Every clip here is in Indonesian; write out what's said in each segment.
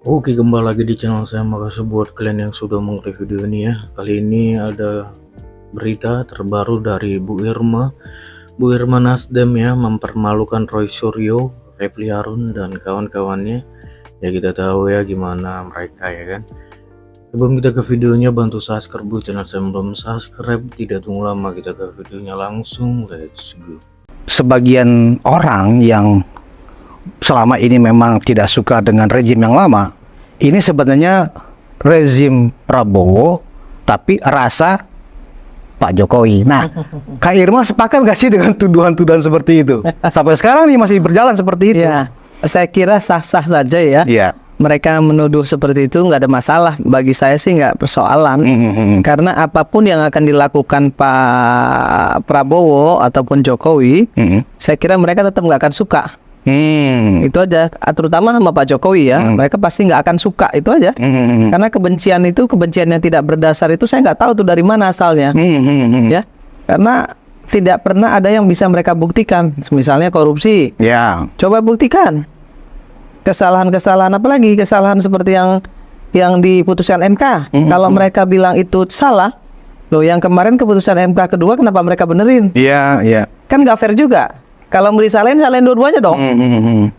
Oke, kembali lagi di channel saya. Makasih buat kalian yang sudah mengklik video ini ya. Kali ini ada berita terbaru dari Bu Irma. Bu Irma Nasdem ya, mempermalukan Roy Suryo, Refly Harun dan kawan-kawannya. Ya kita tahu ya gimana mereka ya kan. Sebelum kita ke videonya, bantu subscribe bu channel saya belum subscribe. Tidak tunggu lama, kita ke videonya langsung. Let's go. Sebagian orang yang selama ini memang tidak suka dengan rezim yang lama, ini sebenarnya rezim Prabowo tapi rasa Pak Jokowi. Nah, Kak Irma sepakat gak sih dengan tuduhan-tuduhan seperti itu? Sampai sekarang nih masih berjalan seperti itu. Ya, saya kira sah-sah saja ya. Iya. Mereka menuduh seperti itu nggak ada masalah. Bagi saya sih nggak persoalan. Karena apapun yang akan dilakukan Pak Prabowo ataupun Jokowi, saya kira mereka tetap nggak akan suka. Itu aja. Terutama sama Pak Jokowi ya, mereka pasti nggak akan suka, itu aja. Karena kebencian itu, kebencian yang tidak berdasar itu saya nggak tahu tuh dari mana asalnya. Ya, karena tidak pernah ada yang bisa mereka buktikan. Misalnya korupsi. Ya. Coba buktikan. Kesalahan-kesalahan, apalagi kesalahan seperti yang diputuskan MK. Kalau mereka bilang itu salah, loh yang kemarin keputusan MK kedua kenapa mereka benerin? Iya, iya. Kan nggak fair juga. Kalau mau disalahin, salahin dua-duanya dong.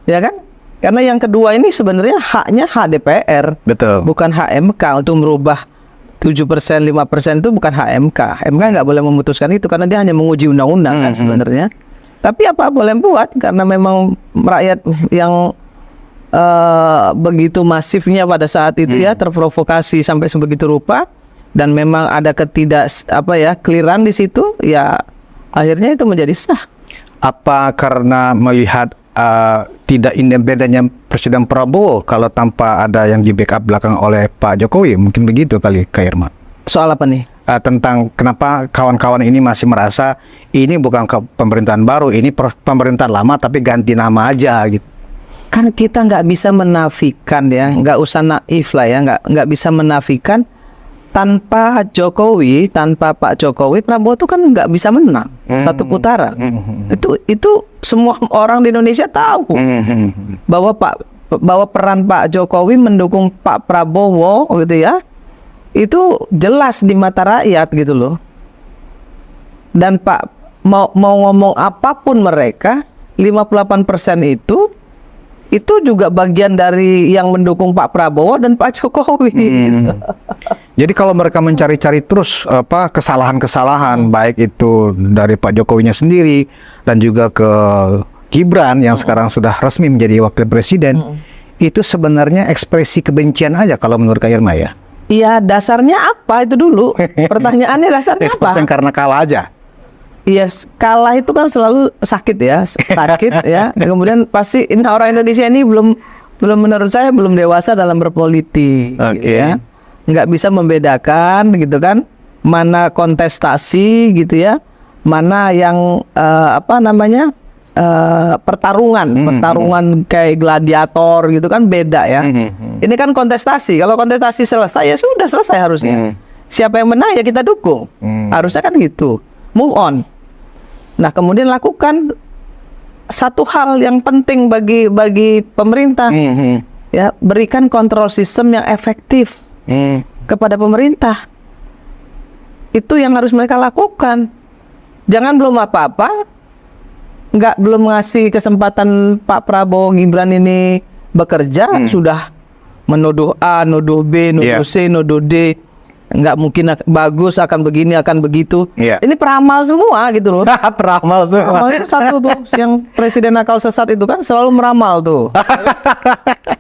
Ya kan? Karena yang kedua ini sebenarnya haknya hak DPR. Betul. Bukan hak MK untuk merubah 7%, 5% itu bukan hak MK. MK nggak boleh memutuskan itu karena dia hanya menguji undang-undang kan sebenarnya. Tapi apa boleh buat karena memang rakyat yang begitu masifnya pada saat itu ya terprovokasi sampai sebegitu rupa dan memang ada clearan di situ ya akhirnya itu menjadi sah. Apa karena melihat tidak independennya Presiden Prabowo kalau tanpa ada yang di backup belakang oleh Pak Jokowi, mungkin begitu kali Kak Irma? Soal apa nih? Tentang kenapa kawan-kawan ini masih merasa ini bukan pemerintahan baru, ini pemerintahan lama tapi ganti nama aja gitu. Kan kita nggak bisa menafikan ya, nggak usah naif lah ya, nggak bisa menafikan tanpa Jokowi, tanpa Pak Jokowi, Prabowo itu kan nggak bisa menang satu putaran. Itu semua orang di Indonesia tahu bahwa peran Pak Jokowi mendukung Pak Prabowo gitu ya, itu jelas di mata rakyat gitu loh. Dan Pak mau ngomong apapun mereka, 58% itu juga bagian dari yang mendukung Pak Prabowo dan Pak Jokowi. Jadi kalau mereka mencari-cari terus kesalahan-kesalahan baik itu dari Pak Jokowinya sendiri dan juga ke Gibran yang sekarang sudah resmi menjadi wakil presiden, itu sebenarnya ekspresi kebencian aja kalau menurut Kak Irma ya. Iya, dasarnya apa itu dulu? Pertanyaannya dasarnya apa? Ekspresi karena kalah aja. Iya, kalah itu kan selalu sakit ya, ya. Dan kemudian pasti orang Indonesia ini belum menurut saya belum dewasa dalam berpolitik, gitu ya. Nggak bisa membedakan gitu kan, mana kontestasi gitu ya, mana yang pertarungan kayak gladiator gitu kan beda ya. Ini kan kontestasi. Kalau kontestasi selesai ya sudah selesai harusnya. Siapa yang menang ya kita dukung. Harusnya kan gitu. Move on. Nah, kemudian lakukan satu hal yang penting bagi pemerintah, ya, berikan kontrol sistem yang efektif kepada pemerintah. Itu yang harus mereka lakukan. Jangan belum apa-apa, belum ngasih kesempatan Pak Prabowo Gibran ini bekerja, sudah menuduh A, nuduh B, nuduh C, nuduh D. Nggak mungkin bagus, akan begini, akan begitu. Ini peramal semua gitu loh. Peramal semua. Peramal itu satu tuh, yang presiden akal sesat itu kan selalu meramal tuh.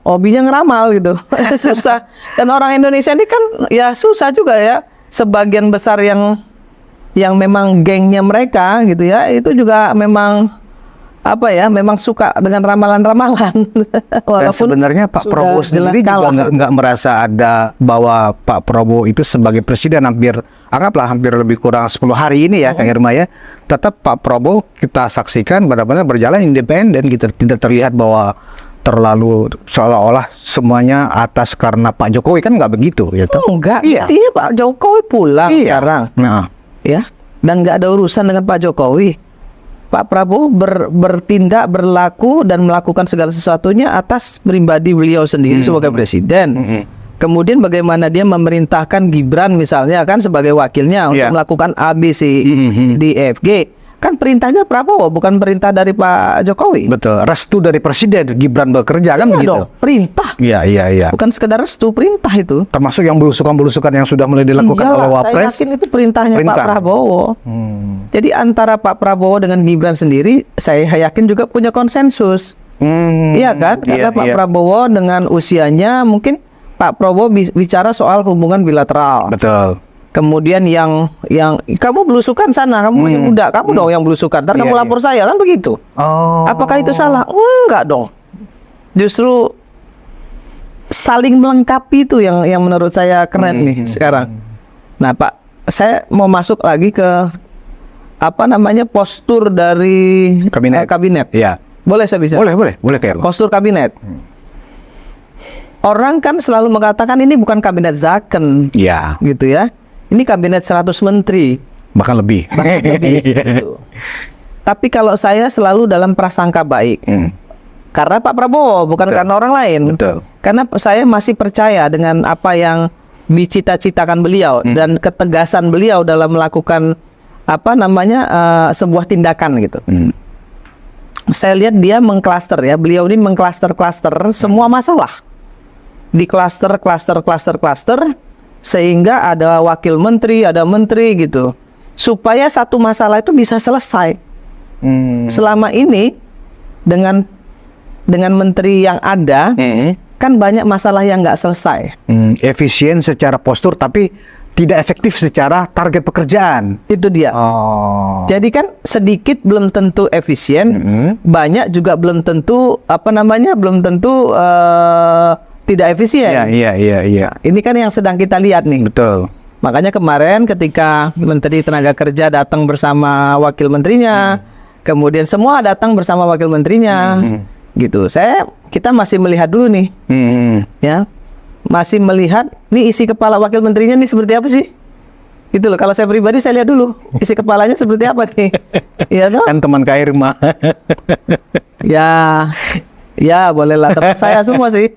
Hobinya ngeramal gitu. Susah. Dan orang Indonesia ini kan ya susah juga ya. Sebagian besar yang memang gengnya mereka gitu ya, itu juga memang memang suka dengan ramalan-ramalan. Dan sebenarnya Pak Prabowo sendiri juga nggak merasa ada bahwa Pak Prabowo itu sebagai presiden hampir lebih kurang 10 hari ini ya Kak Irma ya. Tetap Pak Prabowo kita saksikan benar-benar berjalan independen, kita tidak terlihat bahwa terlalu seolah-olah semuanya atas karena Pak Jokowi, kan nggak begitu ya. Enggak, iya Pak Jokowi pulang sekarang. Nah, ya, dan nggak ada urusan dengan Pak Jokowi. Pak Prabowo bertindak, berlaku dan melakukan segala sesuatunya atas pribadi beliau sendiri sebagai presiden. Kemudian bagaimana dia memerintahkan Gibran misalnya kan sebagai wakilnya untuk melakukan A, B, C, D, E, F, G. Kan perintahnya Prabowo, bukan perintah dari Pak Jokowi. Betul. Restu dari presiden Gibran bekerja kan Iya begitu. dong, perintah. Iya. Bukan sekedar restu, perintah itu. Termasuk yang belusukan-belusukan yang sudah mulai dilakukan oleh Iyalah, saya Wapres. yakin itu perintahnya Pak Prabowo. Jadi antara Pak Prabowo dengan Gibran sendiri, saya yakin juga punya konsensus. Iya kan? Karena Pak Prabowo dengan usianya mungkin Pak Prabowo bicara soal hubungan bilateral. Betul. Kemudian yang kamu belusukan sana, kamu masih muda, kamu dong yang belusukan. Ntar kamu lapor saya kan begitu. Oh. Apakah itu salah? Enggak dong. Justru saling melengkapi itu yang menurut saya keren nih sekarang. Nah, Pak, saya mau masuk lagi ke postur dari kabinet. Iya. Boleh saya bisa? Boleh kayak Postur kabinet. Orang kan selalu mengatakan ini bukan kabinet Zaken. Iya. Gitu ya. Ini kabinet 100 menteri. Bahkan lebih. Gitu. Tapi kalau saya selalu dalam prasangka baik. Karena Pak Prabowo, bukan karena orang lain. Betul. Karena saya masih percaya dengan apa yang dicita-citakan beliau dan ketegasan beliau dalam melakukan sebuah tindakan gitu. Saya lihat dia mengklaster ya. Beliau ini mengklaster-klaster semua masalah. Di klaster sehingga ada wakil menteri, ada menteri gitu, supaya satu masalah itu bisa selesai. Selama ini dengan menteri yang ada, kan banyak masalah yang nggak selesai. Efisien secara postur, tapi tidak efektif secara target pekerjaan. Itu dia. Jadi kan sedikit belum tentu efisien, banyak juga belum tentu belum tentu tidak efisien. Iya. Ini kan yang sedang kita lihat nih. Betul. Makanya kemarin ketika Menteri Tenaga Kerja datang bersama wakil menterinya, kemudian semua datang bersama wakil menterinya, gitu. Kita masih melihat dulu nih, ya, masih melihat nih isi kepala wakil menterinya nih seperti apa sih? Gitu loh. Kalau saya pribadi saya lihat dulu isi kepalanya seperti apa nih, ya toh? Kan teman Kak Irma. Ya bolehlah teman saya semua sih.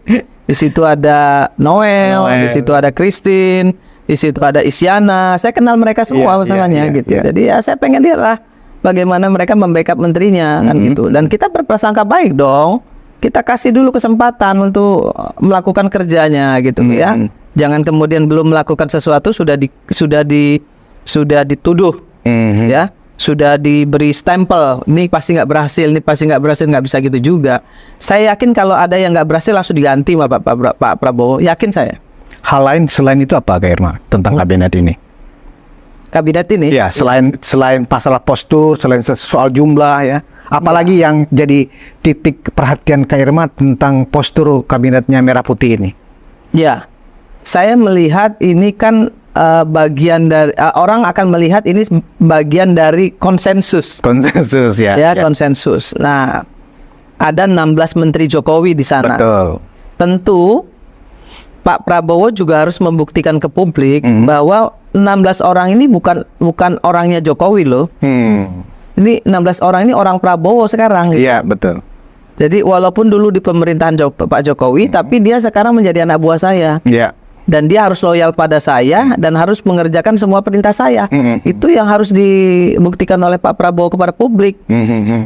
Di situ ada Noel, di situ ada Christine, di situ ada Isyana. Saya kenal mereka semua masalahnya gitu. Jadi ya saya pengen lihat lah bagaimana mereka membackup menterinya kan gitu. Dan kita berprasangka baik dong. Kita kasih dulu kesempatan untuk melakukan kerjanya gitu ya. Jangan kemudian belum melakukan sesuatu sudah dituduh ya. Sudah diberi stempel, ini pasti nggak berhasil, nggak bisa gitu juga. Saya yakin kalau ada yang nggak berhasil langsung diganti sama Pak Prabowo, yakin saya. Hal lain selain itu apa, Kak Irma, tentang kabinet ini? Kabinet ini? Ya, selain masalah postur, selain soal jumlah ya, apalagi yang jadi titik perhatian Kak Irma tentang postur kabinetnya Merah Putih ini? Ya, saya melihat ini kan bagian dari orang akan melihat ini bagian dari konsensus ya. Konsensus. Nah, ada 16 menteri Jokowi di sana. Betul. Tentu Pak Prabowo juga harus membuktikan ke publik bahwa 16 orang ini bukan orangnya Jokowi loh. Ini 16 orang ini orang Prabowo sekarang gitu. Iya, betul. Jadi walaupun dulu di pemerintahan Pak Jokowi, tapi dia sekarang menjadi anak buah saya. Iya. Dan dia harus loyal pada saya dan harus mengerjakan semua perintah saya. Itu yang harus dibuktikan oleh Pak Prabowo kepada publik.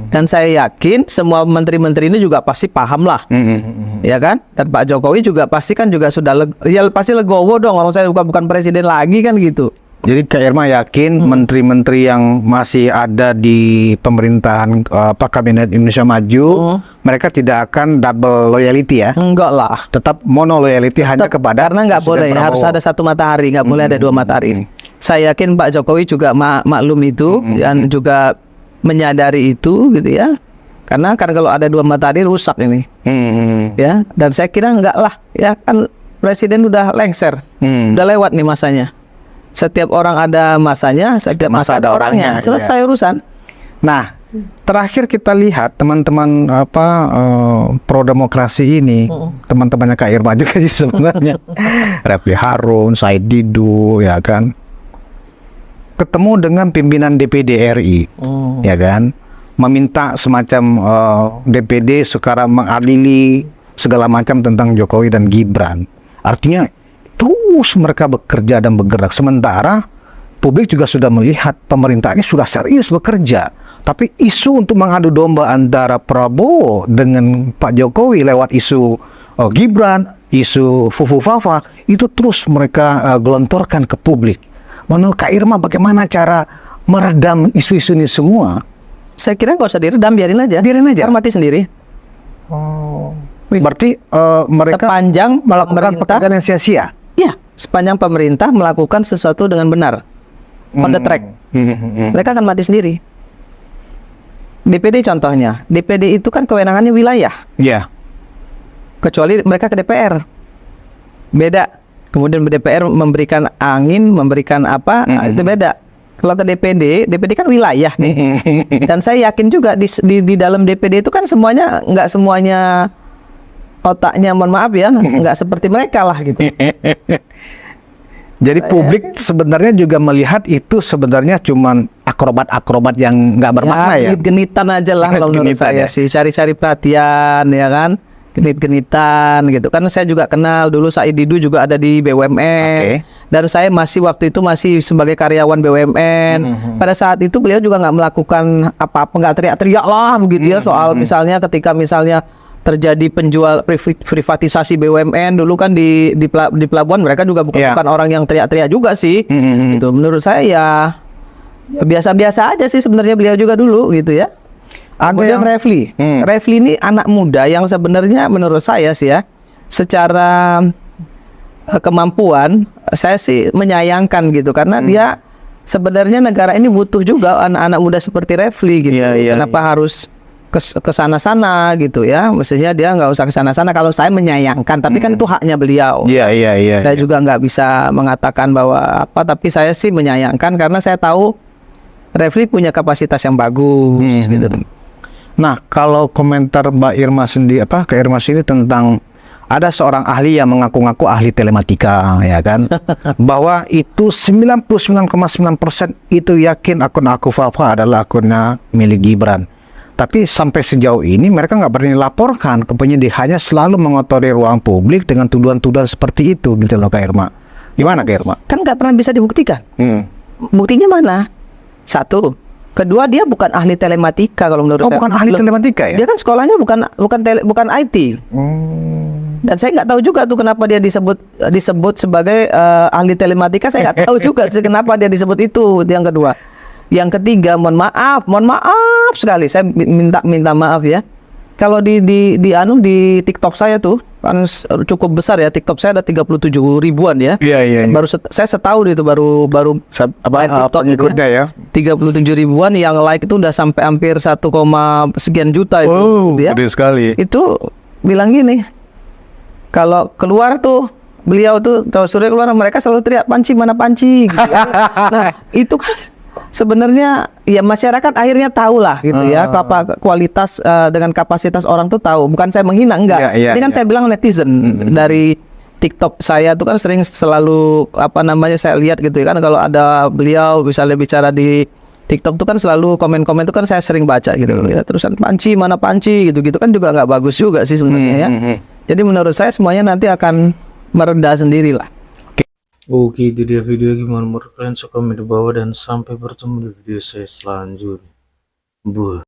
Dan saya yakin semua menteri-menteri ini juga pasti paham lah, ya kan? Dan Pak Jokowi juga pasti sudah pasti legowo dong. Orang saya bukan presiden lagi kan gitu. Jadi Kak Irma yakin menteri-menteri yang masih ada di pemerintahan Kabinet Indonesia Maju, mereka tidak akan double loyalty ya? Enggak lah. Tetap mono loyalty hanya kepada karena nggak boleh, harus ada satu matahari, nggak boleh ada dua matahari. Saya yakin Pak Jokowi juga maklum itu dan juga menyadari itu gitu ya. Karena kan kalau ada dua matahari rusak ini, ya. Dan saya kira enggak lah, ya kan presiden udah lengser, udah lewat nih masanya. Setiap orang ada masanya, setiap masa ada orangnya. Selesai urusan. Nah, terakhir kita lihat teman-teman pro demokrasi ini, teman-temannya Kak Irma juga sih sebenarnya. Refli Harun, Said Didu, ya kan. Ketemu dengan pimpinan DPD RI, ya kan. meminta semacam DPD sekarang mengadili segala macam tentang Jokowi dan Gibran. Artinya terus mereka bekerja dan bergerak, sementara publik juga sudah melihat pemerintah ini sudah serius bekerja. Tapi isu untuk mengadu domba antara Prabowo dengan Pak Jokowi lewat isu Gibran, isu Fufu Fafa, itu terus mereka gelontorkan ke publik. Menurut Kak Irma, bagaimana cara meredam isu-isu ini semua? Saya kira nggak usah diredam, biarin aja. Biarin aja. Ntar mati sendiri. Berarti mereka Sepanjang melakukan pemerintah, pekerjaan yang sia-sia. ya, sepanjang pemerintah melakukan sesuatu dengan benar, on the track, mereka akan mati sendiri. DPD contohnya, DPD itu kan kewenangannya wilayah, Iya. kecuali mereka ke DPR, beda. Kemudian DPR memberikan angin, memberikan apa, itu beda. Kalau ke DPD, DPD kan wilayah nih. Dan saya yakin juga di dalam DPD itu kan semuanya, nggak semuanya otaknya, mohon maaf ya, nggak seperti mereka lah gitu. Jadi publik sebenarnya juga melihat itu sebenarnya cuman akrobat-akrobat yang nggak bermakna ya. Genit-genitan aja lah kalau menurut Genit-genitan saya ya. sih, cari-cari perhatian ya kan, genit-genitan gitu. Kan saya juga kenal dulu Said Didu juga ada di BUMN. Oke. Dan saya waktu itu masih sebagai karyawan BUMN. Pada saat itu beliau juga nggak melakukan apa-apa, nggak teriak-teriak lah begitu ya soal misalnya ketika misalnya terjadi privatisasi BUMN dulu kan di pelabuhan, mereka juga bukan orang yang teriak-teriak juga sih. Gitu. Menurut saya ya biasa-biasa aja sih sebenarnya beliau juga dulu gitu ya. Kemudian Refli. Refli ini anak muda yang sebenarnya menurut saya sih ya, secara kemampuan saya sih menyayangkan gitu, karena dia sebenarnya negara ini butuh juga anak-anak muda seperti Refli gitu. Kenapa harus ke sana-sana gitu ya? Mestinya dia nggak usah ke sana-sana. Kalau saya menyayangkan, tapi kan itu haknya beliau. Iya. Saya juga nggak bisa mengatakan bahwa apa, tapi saya sih menyayangkan karena saya tahu Refli punya kapasitas yang bagus gitu. Nah, kalau komentar Mbak Irma sendiri, Kak Irma sini tentang ada seorang ahli yang mengaku-ngaku ahli telematika, ya kan, bahwa itu 99,9% itu yakin akun Fafa adalah akunnya milik Gibran. Tapi sampai sejauh ini mereka nggak berani laporkan ke penyidik, hanya selalu mengotori ruang publik dengan tuduhan-tuduhan seperti itu, gitu loh Kak Irma. Gimana Kak Irma? Kan nggak pernah bisa dibuktikan. Buktinya mana? Satu. Kedua, dia bukan ahli telematika kalau menurut saya. Bukan ahli telematika ya? Dia kan sekolahnya bukan IT. Dan saya nggak tahu juga tuh kenapa dia disebut sebagai ahli telematika. Saya nggak tahu juga sih kenapa dia disebut itu. Yang kedua. Yang ketiga, mohon maaf sekali, saya minta maaf ya. Kalau di TikTok saya tuh kan cukup besar ya, TikTok saya ada 37 ribuan ya. Iya. Baru saya setahun itu baru main TikTok pengikutnya ya. 37 ribuan, yang like itu udah sampai hampir 1, sekian juta itu gitu ya. Gede sekali. Itu bilang gini, kalau keluar tuh beliau tuh kalau Surya keluar, mereka selalu teriak Panci, mana Panci gitu ya. Nah, itu kan sebenarnya ya masyarakat akhirnya tahu lah gitu ya, kualitas dengan kapasitas orang tuh tahu. Bukan saya menghina, enggak. Ini kan saya bilang netizen dari TikTok saya tuh kan selalu saya lihat gitu kan, kalau ada beliau misalnya bicara di TikTok tuh kan selalu komen-komen tuh kan saya sering baca gitu ya. Terusan Panci, mana Panci gitu-gitu kan juga nggak bagus juga sih sebenarnya ya. Jadi menurut saya semuanya nanti akan mereda sendiri lah. Oke, itu dia video. Gimana menurut kalian? Komen di bawah dan sampai bertemu di video saya selanjutnya.